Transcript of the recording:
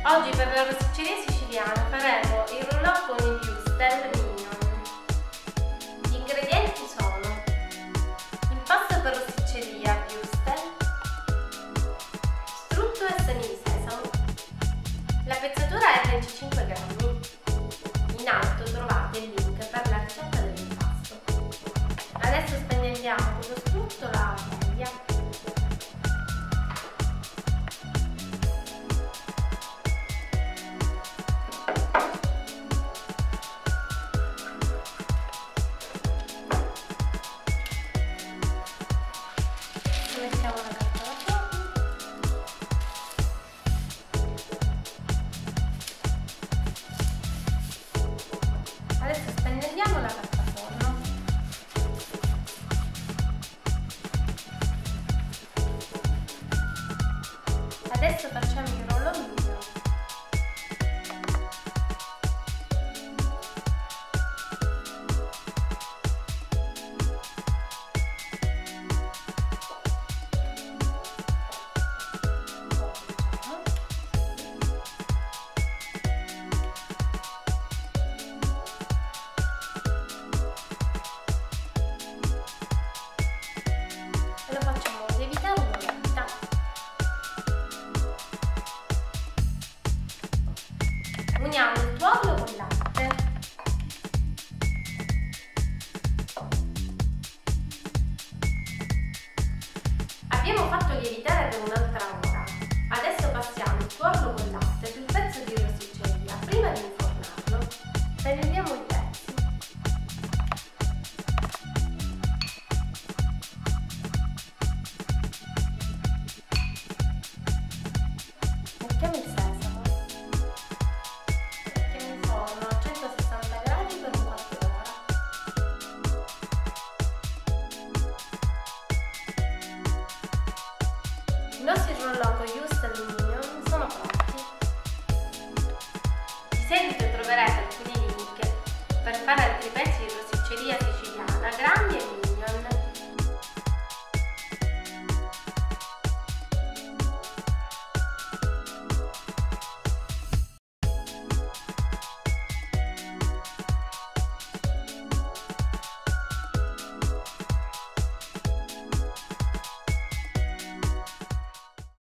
Oggi per la rosticceria siciliana faremo il rouleau con i wurstel mignon. Gli ingredienti sono impasto per rosticceria wurstel, strutto e semi di sesamo. La pezzatura è 25 grammi. In alto trovate il link per la ricetta dell'impasto. Adesso spennelliamo con lo strutto la teglia. Mettiamo la carta da forno. Adesso spennelliamo la carta forno. Adesso facciamo il rouleau mignon. Lo facciamo lievitare un'oretta. Uniamo il tuorlo con il latte. Abbiamo fatto lievitare per un'altra ora. Adesso passiamo il tuorlo con il latte sul pezzo di rosticceria. Prima di infornarlo, tagliamo i pezzi. Mettiamo il sesamo, mettiamo in forno a 160 gradi per un quarto d'ora. I nostri rouleau con gli wurstel mignon sono pronti. Di seguito troverete alcuni link per fare altri pezzi di rosticceria siciliana grandi e mini.